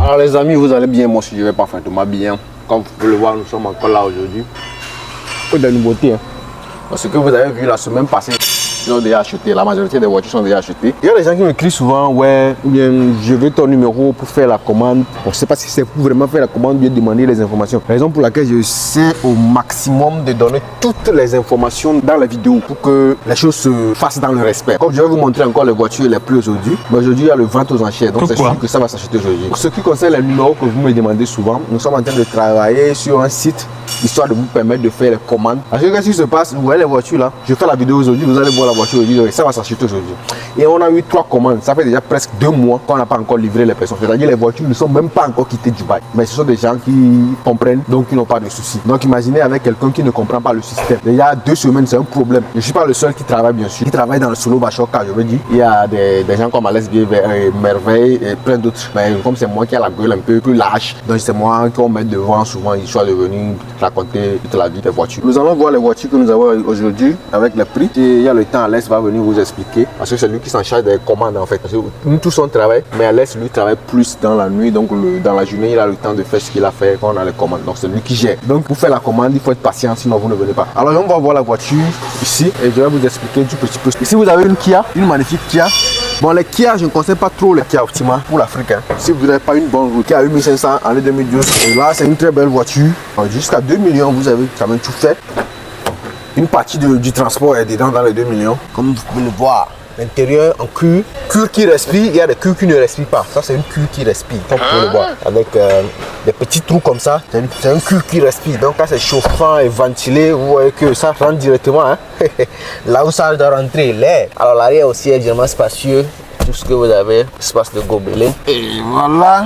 Alors les amis, vous allez bien, moi je vais parfaitement bien. Comme vous pouvez le voir, nous sommes encore là aujourd'hui. Peu de nouveautés. Hein. Ce que vous avez vu la semaine passée, ils ont déjà acheté. La majorité des voitures sont déjà achetées. Il y a des gens qui m'écrivent souvent, ouais, bien, je veux ton numéro pour faire la commande. On ne sait pas si c'est pour vraiment faire la commande ou bien demander les informations. Raison pour laquelle je sais au maximum de donner toutes les informations dans la vidéo pour que les choses se fassent dans le respect. Comme je vais vous montrer encore les voitures les plus aujourd'hui. Mais aujourd'hui, il y a le vente aux enchères. Donc c'est sûr que ça va s'acheter aujourd'hui. Pour ce qui concerne les numéros que vous me demandez souvent, nous sommes en train de travailler sur un site histoire de vous permettre de faire les commandes. Parce que qu'est-ce qui se passe? Vous voyez les voitures là. Je fais la vidéo aujourd'hui, vous allez voir la voiture aujourd'hui. Ça va s'acheter aujourd'hui. Et on a eu 3 commandes. Ça fait déjà presque 2 mois qu'on n'a pas encore livré les personnes. C'est-à-dire les voitures ne sont même pas encore quittées Dubaï. Mais ce sont des gens qui comprennent, donc qui n'ont pas de soucis. Donc imaginez avec quelqu'un qui ne comprend pas le système. Déjà 2 semaines, c'est un problème. Je ne suis pas le seul qui travaille bien sûr. Qui travaille dans le solo Bachoka, je veux dire. Il y a des gens comme Alès Merveille et plein d'autres. Mais comme c'est moi qui ai la gueule un peu plus lâche, donc c'est moi qu'on met devant souvent, histoire de venir raconter toute la vie des voitures. Nous allons voir les voitures que nous avons aujourd'hui avec les prix. Et il y a le temps, Alès va venir vous expliquer. Parce que c'est lui qui s'en charge des commandes en fait. Parce que nous tous on travaille, mais Alès lui travaille plus dans la nuit. Donc dans la journée, il a le temps de faire ce qu'il a fait quand on a les commandes. Donc c'est lui qui gère. Donc pour faire la commande, il faut être patient, sinon vous ne venez pas. Alors on va voir la voiture ici et je vais vous expliquer du petit peu. Ici vous avez une Kia, une magnifique Kia. Bon, les Kia, je ne conseille pas trop les Kia Optima pour l'Afrique. Hein. Si vous n'avez pas une bonne route, Kia 8500 en 2012, et là c'est une très belle voiture. Jusqu'à 2 millions, vous avez quand même tout fait. Une partie du transport est dedans dans les 2 millions. Comme vous pouvez le voir, l'intérieur en cuir. Cuir qui respire, il y a des cuirs qui ne respirent pas. Ça, c'est une cuir qui respire, comme vous pouvez le voir. Avec des petits trous comme ça, c'est un cuir qui respire. Donc, quand c'est chauffant et ventilé, vous voyez que ça rentre directement. Hein? Là où ça doit rentrer, l'air. Alors, l'arrière aussi est vraiment spacieux. Tout ce que vous avez, espace de gobelet. Et voilà.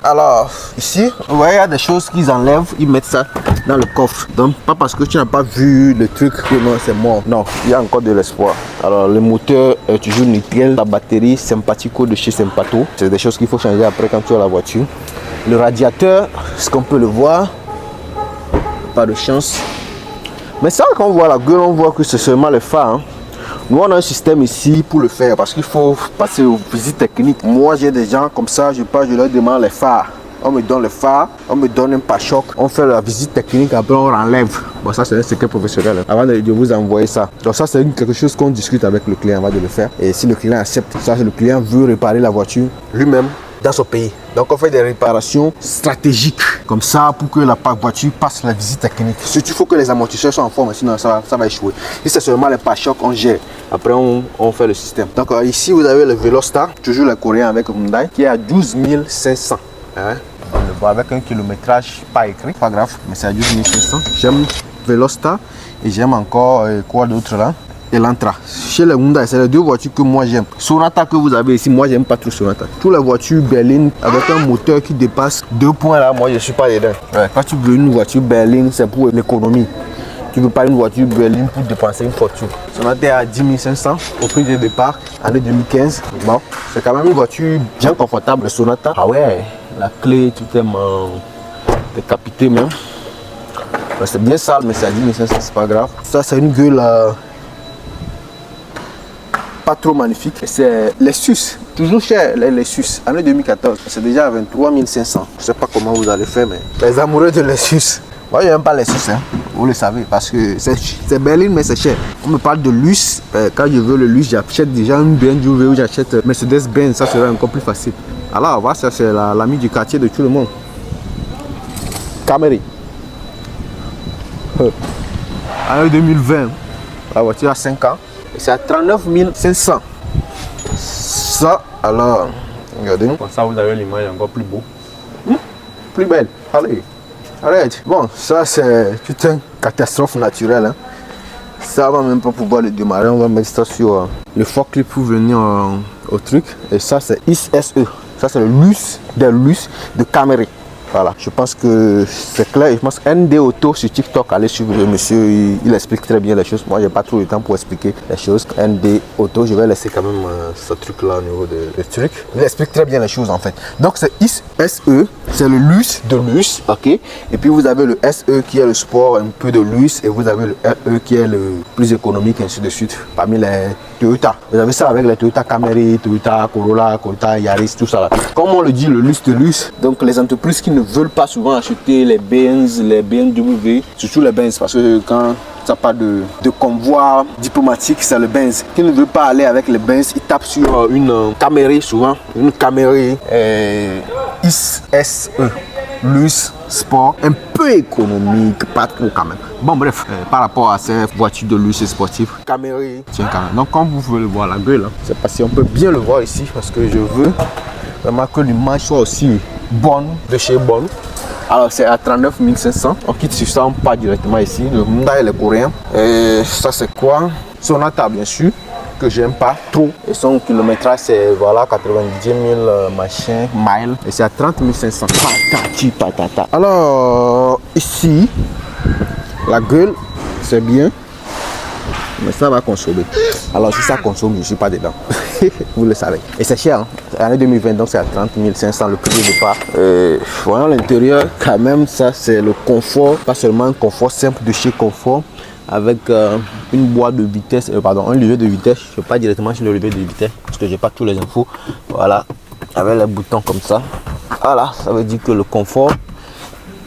Alors, ici, vous voyez, il y a des choses qu'ils enlèvent, ils mettent ça dans le coffre. Donc, pas parce que tu n'as pas vu le truc que non, c'est mort. Non, il y a encore de l'espoir. Alors, le moteur est toujours nickel. La batterie, Sympatico de chez Sympato. C'est des choses qu'il faut changer après quand tu as la voiture. Le radiateur, ce qu'on peut le voir, pas de chance. Mais ça, quand on voit la gueule, on voit que c'est seulement le phare. Hein. Nous, on a un système ici pour le faire parce qu'il faut passer aux visites techniques. Moi, j'ai des gens comme ça, je passe, je leur demande les phares. On me donne les phares, on me donne un pare-choc, on fait la visite technique, après on enlève. Bon, ça, c'est un secret professionnel. Hein. Avant de vous envoyer ça. Donc, ça, c'est quelque chose qu'on discute avec le client avant de le faire. Et si le client accepte, ça, le client veut réparer la voiture lui-même dans son pays. Donc on fait des réparations stratégiques comme ça pour que la voiture passe la visite technique. Surtout il faut que les amortisseurs soient en forme, sinon ça va échouer. Si c'est seulement les pare-chocs, on gère. Après on fait le système. Donc ici vous avez le Velostar, toujours le coréen avec Hyundai, qui est à 12 500. Hein? On le voit avec un kilométrage pas écrit, pas grave, mais c'est à 12 500. J'aime Velostar et j'aime encore quoi d'autre là? Elantra. Chez les Hyundai, c'est les 2 voitures que moi j'aime. Sonata que vous avez ici, moi j'aime pas trop Sonata. Toutes les voitures berlines avec un moteur qui dépasse 2 points là, moi je suis pas dedans. Ouais. Quand tu veux une voiture berline, c'est pour l'économie. Tu veux pas une voiture berline pour dépenser une fortune. Sonata est à 10 500 au prix de départ, année 2015. Bon, c'est quand même une voiture bien confortable, le Sonata. Ah ouais, la clé, tout est décapité même. Ouais, c'est bien sale, mais c'est à 10 500, c'est pas grave. Ça, c'est une gueule pas trop magnifique. C'est Lexus, toujours cher les Lexus, année 2014, c'est déjà à 23 500. Je sais pas comment vous allez faire, mais les amoureux de Lexus, moi je n'aime pas Lexus, hein. Vous le savez, parce que c'est berline mais c'est cher. On me parle de luxe, quand je veux le luxe, j'achète déjà une BMW ou j'achète Mercedes-Benz, ça serait encore plus facile. Alors voilà, ça c'est l'ami du quartier de tout le monde. Camry. Année 2020, la voiture a 5 ans. C'est à 39 500. Ça, alors, regardez. Comme ça, vous avez l'image encore plus beau. Plus belle. Allez, arrête. Bon, ça, c'est toute une catastrophe naturelle. Hein. Ça, on va même pas pouvoir le démarrer. On va mettre ça sur le forklift pour venir au truc. Et ça, c'est ISE. Ça, c'est le luxe des luxe de Camry. Voilà, je pense que c'est clair. Je pense ND Auto sur TikTok, allez suivre le monsieur, il explique très bien les choses. Moi, j'ai pas trop le temps pour expliquer les choses. ND Auto, je vais laisser quand même ce truc là au niveau des trucs. Il explique très bien les choses en fait. Donc c'est ISE, c'est le luxe de luxe, ok. Et puis vous avez le SE qui est le sport, un peu de luxe, et vous avez le RE qui est le plus économique, ainsi de suite. Parmi les Toyota. Vous avez ça avec les Toyota Camry, Toyota Corolla, Toyota Yaris, tout ça là. Comme on le dit, le luxe de luxe. Donc les entreprises qui ne veulent pas souvent acheter les Benz, les BMW, surtout les Benz, parce que quand ça pas de convoi diplomatique, c'est le Benz. Qui ne veut pas aller avec les Benz, il tape sur une Camry souvent, une Camry SE. Luxe, sport, un peu économique, pas trop quand même. Bon bref, par rapport à ces voitures de luxe et sportives, Camry, tiens quand même. Donc comme vous pouvez le voir, la gueule, je sais pas si on peut bien le voir ici, parce que je veux vraiment que l'image soit aussi bonne de chez Bonne. Alors c'est à 39 500, on quitte sur ça, on part directement ici, le Hyundai est coréen. Et ça c'est quoi? Sonata bien sûr, que j'aime pas trop. Et son kilométrage c'est voilà 90 000 machin, miles. Et c'est à 30 500. Patati patata. Alors ici, la gueule c'est bien, mais ça va consommer. Alors si ça consomme, je ne suis pas dedans. Vous le savez. Et c'est cher, hein. Année 2020, donc c'est à 30 500 le prix de départ. Voyons l'intérieur, quand même, ça c'est le confort. Pas seulement un confort simple de chez Confort, avec une boîte de vitesse, pardon, un levier de vitesse. Je ne vais pas directement sur le levier de vitesse, parce que j'ai pas tous les infos. Voilà, avec les boutons comme ça. Voilà, ça veut dire que le confort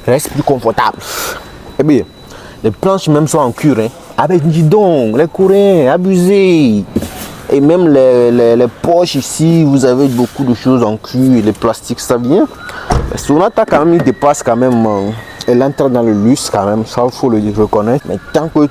reste plus confortable. Et bien, les planches même sont en cuir, hein. Ah ben dis donc, les Coréens, abusés. Et même les poches ici, vous avez beaucoup de choses en cuir, les plastiques, ça vient. Sonata quand même, il dépasse quand même, elle entre dans le luxe quand même, ça il faut le reconnaître. Mais tant que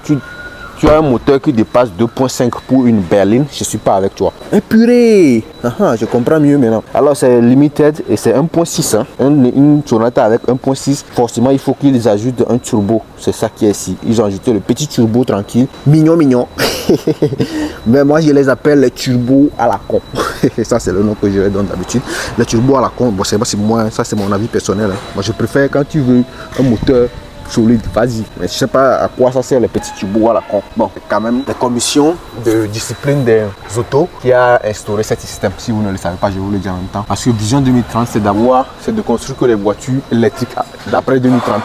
tu as un moteur qui dépasse 2.5 pour une berline, je suis pas avec toi. Et purée, je comprends mieux maintenant. Alors c'est limited et c'est 1.6, hein. Une Sonata avec 1.6, forcément il faut qu'ils ajoutent un turbo. C'est ça qui est ici. Ils ont ajouté le petit turbo tranquille, mignon. Mais moi je les appelle les turbos à la con. Ça c'est le nom que je leur donne d'habitude. Les turbos à la con, bon c'est pas si moi, ça c'est mon avis personnel, hein. Moi je préfère quand tu veux un moteur solide, vas-y. Mais je sais pas à quoi ça sert les petits turbos à la con. Bon, quand même, la commission de discipline des autos qui a instauré ce système. Si vous ne le savez pas, je vous le dis en même temps. Parce que Vision 2030, c'est de construire que les voitures électriques d'après 2030.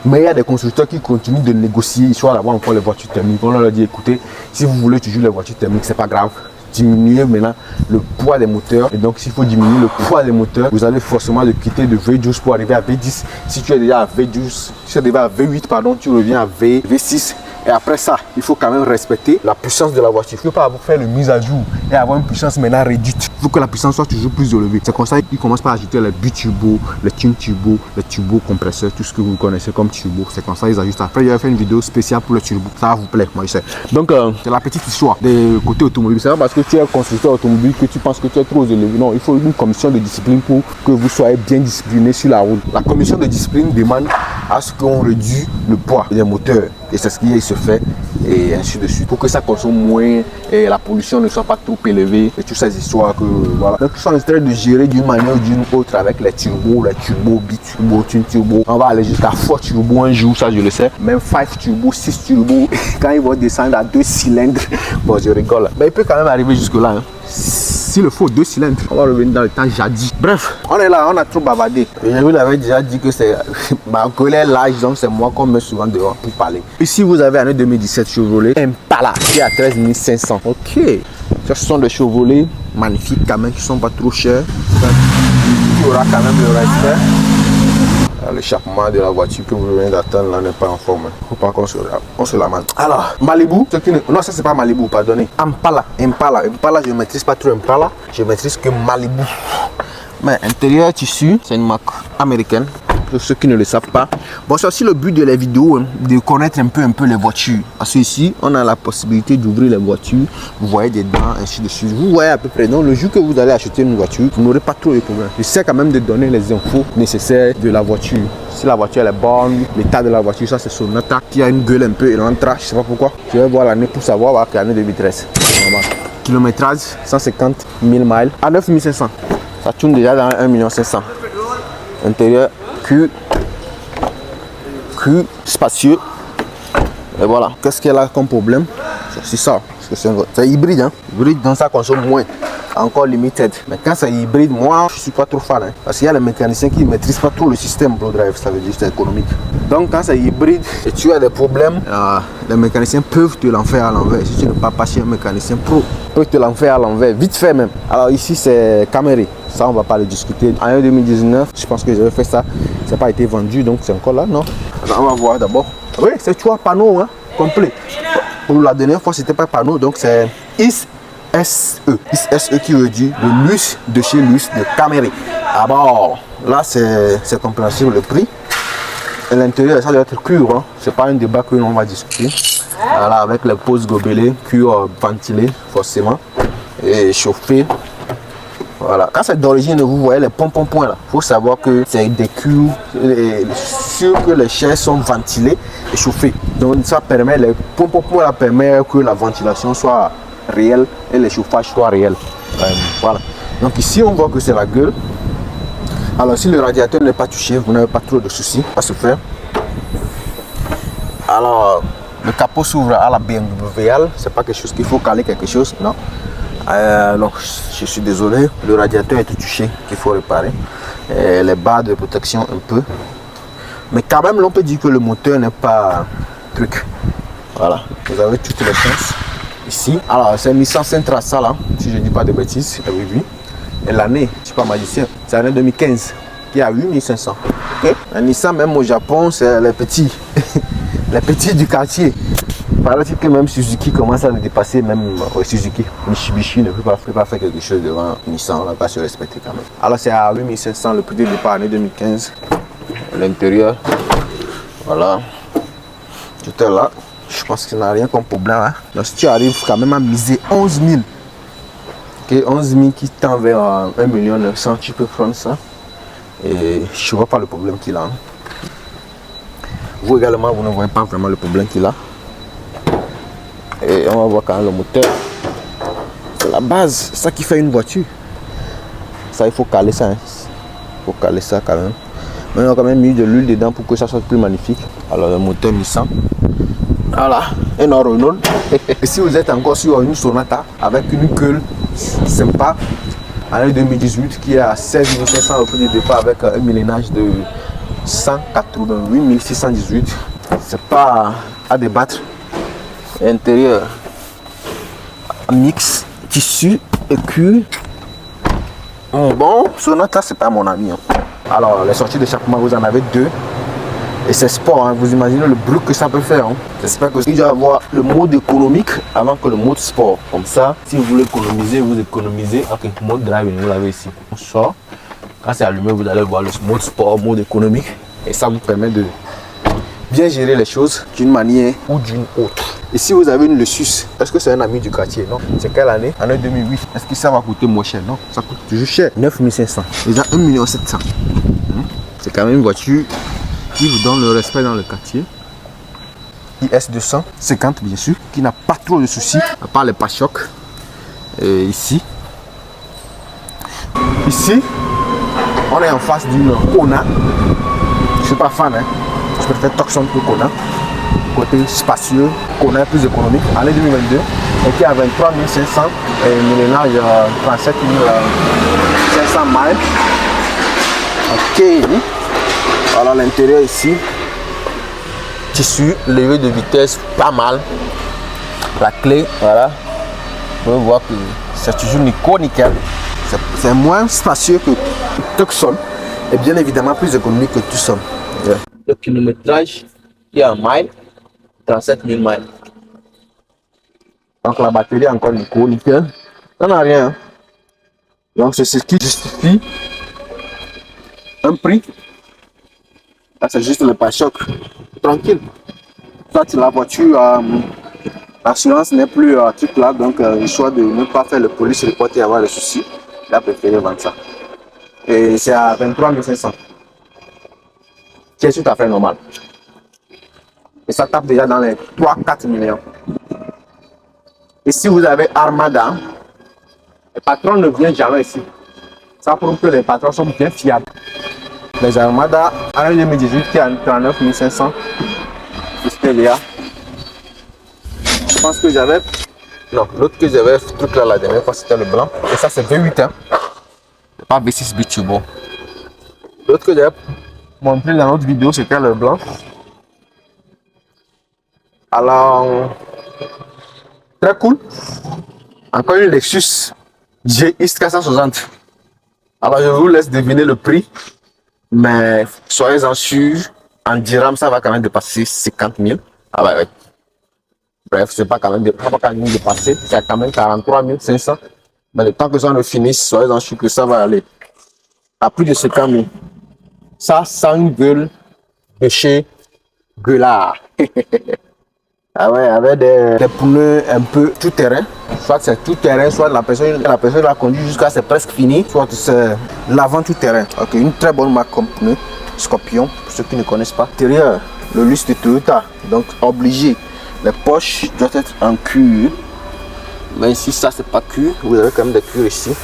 Mais il y a des constructeurs qui continuent de négocier, soit d'avoir encore les voitures thermiques. On leur dit, écoutez, si vous voulez toujours les voitures thermiques, c'est pas grave. Diminuer maintenant le poids des moteurs. Et donc s'il faut diminuer le poids des moteurs, vous allez forcément de quitter de V12 pour arriver à V10. Si tu es déjà à V12, si tu es déjà à V8, pardon, tu reviens à V6. Et après ça, il faut quand même respecter la puissance de la voiture. Il ne faut pas faire le mise à jour et avoir une puissance maintenant réduite. Il faut que la puissance soit toujours plus élevée. C'est comme ça qu'ils commencent par ajouter les biturbo, les twin turbo, les turbo compresseurs, tout ce que vous connaissez comme turbo. C'est comme ça qu'ils ajustent. Après, il va faire une vidéo spéciale pour le turbo. Ça va vous plaire, moi je sais. Donc, c'est la petite histoire des côtés automobiles. C'est pas parce que tu es constructeur automobile que tu penses que tu es trop élevé. Non, il faut une commission de discipline pour que vous soyez bien discipliné sur la route. La commission de discipline demande à ce qu'on réduise le poids des moteurs. Et c'est ce qui se fait et ainsi de suite pour que ça consomme moins et la pollution ne soit pas trop élevée et toutes ces histoires que voilà. Donc ils sont en train de gérer d'une manière ou d'une autre avec les turbos, biturbo, twin turbo. On va aller jusqu'à 4 turbo un jour, ça je le sais. Même 5 turbo, 6 turbo. Quand ils vont descendre à 2 cylindres, bon je rigole. Mais il peut quand même arriver jusque là, hein. S'il le faut 2 cylindres, on va revenir dans le temps jadis. Bref, on est là, on a trop bavardé. Je vous l'avais déjà dit que c'est ma collègue l'âge, donc c'est moi qu'on met souvent dehors pour parler. Ici vous avez année 2017 Chevrolet Impala qui est à 13 500. Ok, ce sont des Chevrolet magnifiques quand même qui sont pas trop chers. Il y aura quand même le respect. L'échappement de la voiture que vous venez d'attendre là n'est pas en forme. Il ne faut pas qu'on se la mande. Alors, Malibu, non, ça c'est pas Malibu, pardonnez. Impala, je ne maîtrise pas trop Impala. Je maîtrise que Malibu. Mais intérieur tissu, c'est une marque américaine. Pour ceux qui ne le savent pas. Bon, c'est aussi le but de la vidéo, hein, de connaître un peu les voitures. Parce que ici, on a la possibilité d'ouvrir les voitures. Vous voyez dedans, ainsi de suite. Vous voyez à peu près. Donc, le jour que vous allez acheter une voiture, vous n'aurez pas trop de problèmes. J'essaie quand même de donner les infos nécessaires de la voiture. Si la voiture elle est bonne, l'état de la voiture, ça c'est Sonata qui a une gueule un peu élantra, je sais pas pourquoi. Je vais voir l'année pour savoir, voilà, que l'année 2013. Kilométrage 150 000 miles à 9 500. Ça tourne déjà dans 1 500 000. Intérieur Q spacieux. Et voilà. Qu'est-ce qu'elle a comme problème? C'est ça. C'est hybride, hein. Hybride, donc ça consomme moins. encore limited. Mais quand c'est hybride, moi je suis pas trop fan. Hein, parce qu'il y a les mécaniciens qui ne maîtrisent pas trop le système Blow Drive, ça veut dire que c'est économique. Donc quand c'est hybride et tu as des problèmes, les mécaniciens peuvent te l'en faire à l'envers. Si tu n'es pas chez un mécanicien pro, ils peuvent te l'en faire à l'envers, vite fait même. Alors ici c'est Camry, ça on va pas le discuter. En 2019, je pense que j'avais fait ça, ça n'a pas été vendu, donc c'est encore là, non? Alors, on va voir d'abord. Oui, c'est tu vois, panneau hein, complet. Pour la dernière fois, c'était pas panneau, donc c'est ISSE. ISSE qui veut dire le luxe de chez luxe de Camry. Ah bon, là c'est compréhensible le prix. Et l'intérieur, ça doit être cuir, hein. C'est pas un débat que l'on va discuter. Voilà, avec les poses gobelets, cuir ventilé forcément et chauffé. Voilà. Quand c'est d'origine, vous voyez les points là. Il faut savoir que c'est des cuirs sûr que les chaises sont ventilées et chauffées. Donc ça permet, les points là permet que la ventilation soit réelle et le chauffage soit réel. Voilà. Donc ici on voit que c'est la gueule. Alors si le radiateur n'est pas touché, vous n'avez pas trop de soucis à se faire. Alors le capot s'ouvre à la BMW, c'est pas quelque chose qu'il faut caler quelque chose, non. Donc je suis désolé, le radiateur est touché qu'il faut réparer. Et les barres de protection un peu. Mais quand même on peut dire que le moteur n'est pas truc. Voilà, vous avez toutes les chances ici. Alors c'est Nissan Sentra ça là, si je ne dis pas de bêtises, oui. Et l'année, je ne suis pas magicien, c'est l'année 2015 qui a 8500. Okay? Un Nissan même au Japon, c'est les petits, les petits du quartier. Paraît-il que même Suzuki commence à le dépasser, même Suzuki, Mitsubishi ne peut pas faire quelque chose devant Nissan, on va pas se respecter quand même. Alors c'est à 8500 le prix de départ année 2015. L'intérieur, voilà, tout est là. Je pense qu'il n'y a rien comme problème. Hein. Donc si tu arrives quand même à miser 11 000, okay, 11 000 qui tend vers 1 900 000, tu peux prendre ça. Et je ne vois pas le problème qu'il a. Hein. Vous également, vous ne voyez pas vraiment le problème qu'il a. Et on va voir quand même le moteur. C'est la base, c'est ça qui fait une voiture. Ça, il faut caler ça. Hein. Il faut caler ça quand même. Mais on a quand même mis de l'huile dedans pour que ça soit plus magnifique. Alors le moteur Nissan. Voilà, un Renault. Et si vous êtes encore sur une Sonata avec une queue sympa, année 2018 qui est à 16 500 au prix de départ avec un millénage de 188 618, c'est pas à débattre. Intérieur mix, tissu et cuir. Bon, Sonata c'est pas mon ami. Hein. Alors les sorties d'échappement, vous en avez deux. Et c'est sport, hein. Vous imaginez le bruit que ça peut faire. Hein. J'espère que il doit avoir le mode économique avant que le mode sport. Comme ça, si vous voulez économiser, vous économisez. Ok, mode drive, vous l'avez ici. On sort. Quand c'est allumé, vous allez voir le mode sport, mode économique. Et ça vous permet de bien gérer les choses d'une manière ou d'une autre. Et si vous avez une Lexus, est-ce que c'est un ami du quartier? Non. C'est quelle année? Année 2008. Est-ce que ça va coûter moins cher? Non. Ça coûte toujours cher. 9 500. Déjà 1 700 000. C'est quand même une voiture qui vous donne le respect dans le quartier. IS 250 bien sûr, qui n'a pas trop de soucis, à part les pare-chocs. Ici, on est en face d'une Kona. Je suis pas fan, hein. Je préfère Tucson que Kona. Côté spacieux, Kona est plus économique. Année 2022, et qui a 23 500 et millénage 37 500 miles. Ok. Voilà l'intérieur ici, tissu, levé de vitesse, pas mal. La clé, voilà, vous pouvez voir que c'est toujours nickel. C'est moins spacieux que Tucson et bien évidemment plus économique que Tucson. Yeah. Le kilométrage est en miles, 37 000 miles. Donc la batterie encore nickel. Ça n'a rien. Hein. Donc c'est ce qui justifie un prix. C'est juste le pare-choc, tranquille. Soit la voiture, l'assurance n'est plus truc là, donc le choix de ne pas faire le police report et avoir le souci, il a préféré vendre ça. Et c'est à 23 500. C'est tout à fait normal. Et ça tape déjà dans les 3-4 millions. Et si vous avez Armada, les patrons ne viennent jamais ici. Ça prouve que les patrons sont bien fiables. Les Armada, en 2018 qui est à 39 500. Je pense que j'avais Non, l'autre que j'avais, ce truc là la dernière fois, c'était le blanc. Et ça, c'est V8. Hein. Pas V6 Biturbo. L'autre que j'avais montré dans l'autre vidéo, c'était le blanc. Alors, très cool. Encore une Lexus GX 460. Alors, je vous laisse deviner le prix. Mais soyez-en sûrs, en dirham, ça va quand même dépasser 50 000. Ah bah ouais. Bref, c'est pas quand même dépassé. C'est quand même 43 500. Mais le temps que ça ne finisse, soyez-en sûrs que ça va aller à plus de 50 000. Ça une gueule de chez Gueulard. Ah ouais, avec des pneus un peu tout terrain. Soit c'est tout terrain, soit la personne l'a conduit jusqu'à c'est presque fini, soit c'est l'avant tout terrain. Ok, une très bonne marque comme pneu, Scorpion, pour ceux qui ne connaissent pas. Intérieur, le luxe de Toyota, donc obligé. Les poches doivent être en cuir. Mais ici, ça c'est pas cuir, vous avez quand même des cuirs ici.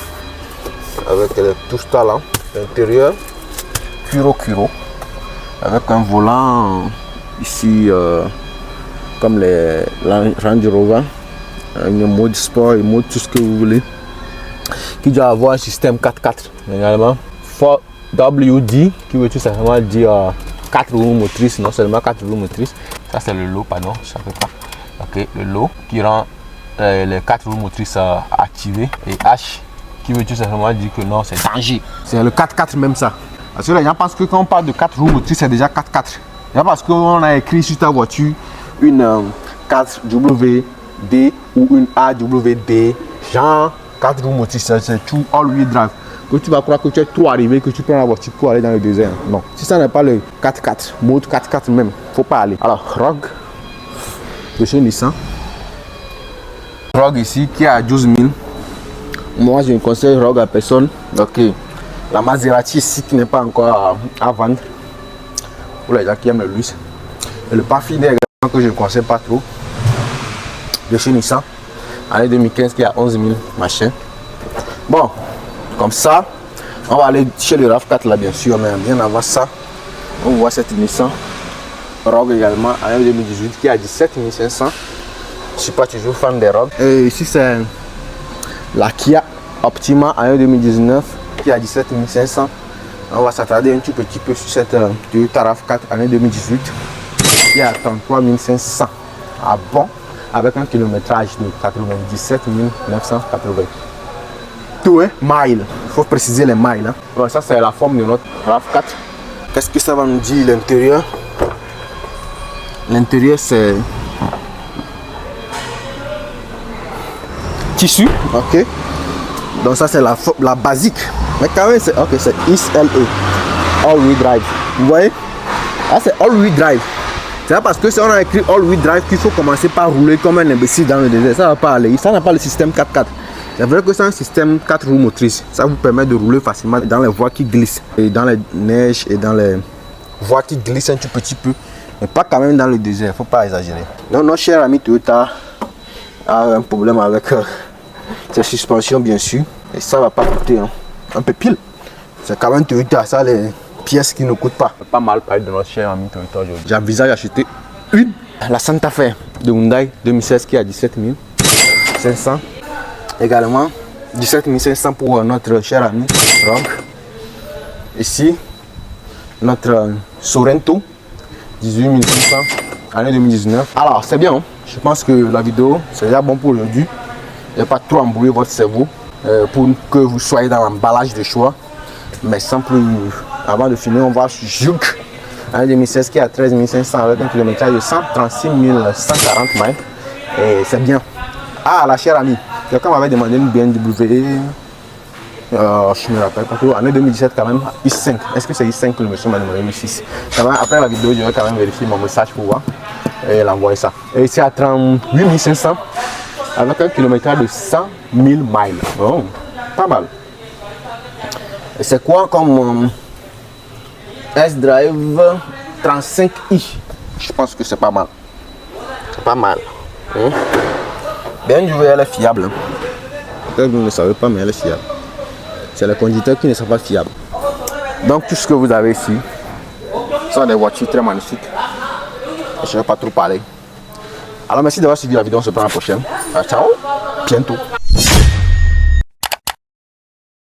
Avec les touches talents. L'intérieur, cuiro. Avec un volant ici. Comme les Range Rover, un mode sport et mode tout ce que vous voulez, qui doit avoir un système 4x4 également. 4WD, qui veut tout simplement dire 4 roues motrices, non seulement 4 roues motrices. Ça c'est le lot, pardon, je ne sais pas. Ok, le lot qui rend les 4 roues motrices activées. Et H, qui veut tout simplement dire que non, c'est danger. C'est le 4x4 même ça. Parce que les gens pensent que quand on parle de 4 roues motrices, c'est déjà 4x4. Parce qu'on a écrit sur ta voiture une 4WD ou une AWD, genre 4 roues motrices, c'est tout all-wheel drive. Que tu vas croire que tu es trop arrivé, que tu prends la voiture pour aller dans le désert. Non, si ça n'est pas le 4x4, mode 4x4 même, faut pas aller. Alors, Rogue de chez Nissan. Rogue ici qui est à 12 000. Moi, je ne conseille Rogue à personne. Ok, la Maserati ici qui n'est pas encore à vendre. Pour les gens qui aiment le luxe. Et le Pathfinder que je ne conseille pas trop, de chez Nissan, année 2015 qui a 11 000 machin. Bon, comme ça, on va aller chez le RAV4 là bien sûr, mais bien avant ça, on voit cette Nissan Rogue également, année 2018 qui a 17 500. Je ne suis pas toujours fan des Rogue. Et ici c'est la Kia Optima année 2019 qui a 17 500. On va s'attarder un tout petit peu sur cette Toyota RAV4 année 2018. Il y a 33 500 à bon, avec un kilométrage de 97 980. Tout est miles, il faut préciser les miles. Hein. Bon, ça c'est la forme de notre RAV4. Qu'est-ce que ça va nous dire l'intérieur? L'intérieur c'est tissu, ok. Donc ça c'est la basique. Mais quand même c'est ok, c'est XLE, all-wheel drive. Vous voyez? Ah, c'est all-wheel drive. C'est parce que si on a écrit all-wheel drive qu'il faut commencer par rouler comme un imbécile dans le désert. Ça ne va pas aller. Ça n'a pas le système 4x4. C'est vrai que c'est un système 4 roues motrices. Ça vous permet de rouler facilement dans les voies qui glissent. Et dans les neiges et dans les voies qui glissent un tout petit peu. Mais pas quand même dans le désert. Il ne faut pas exagérer. Donc notre cher ami Toyota a un problème avec ses suspensions bien sûr. Et ça ne va pas coûter un peu pile. C'est quand même Toyota. Ça les pièces qui ne coûtent pas. Pas mal parler de notre cher ami Toyota aujourd'hui. J'envisage d'acheter la Santa Fe de Hyundai 2016 qui a 17 500. Également 17 500 pour notre cher ami Rogue. Ici notre Sorento 18 500 année 2019. Alors c'est bien, hein? Je pense que la vidéo c'est déjà bon pour aujourd'hui. Ne pas trop embrouiller votre cerveau pour que vous soyez dans l'emballage de choix. Mais sans plus, avant de finir, on va sur Juke, année 2016 qui a 13 500 avec un kilométrage de 136 140 miles. Et c'est bien. Ah, la chère amie, quelqu'un m'avait demandé une BMW, je me rappelle pas trop, année 2017 quand même, i5. Est-ce que c'est i5 que le monsieur m'a demandé, le 6? Après la vidéo, je vais quand même vérifier mon message pour voir et l'envoyer ça. Et ici à 38 500 avec un kilométrage de 100 000 miles. Oh, pas mal. C'est quoi comme S-Drive 35i? Je pense que c'est pas mal. C'est pas mal. Bien joué, elle est fiable. Peut-être que vous ne le savez pas, mais elle est fiable. C'est les conducteurs qui ne sont pas fiables. Donc tout ce que vous avez ici sont des voitures très magnifiques. Je ne vais pas trop parler. Alors merci d'avoir suivi la vidéo, on se prend la prochaine. Ciao, bientôt.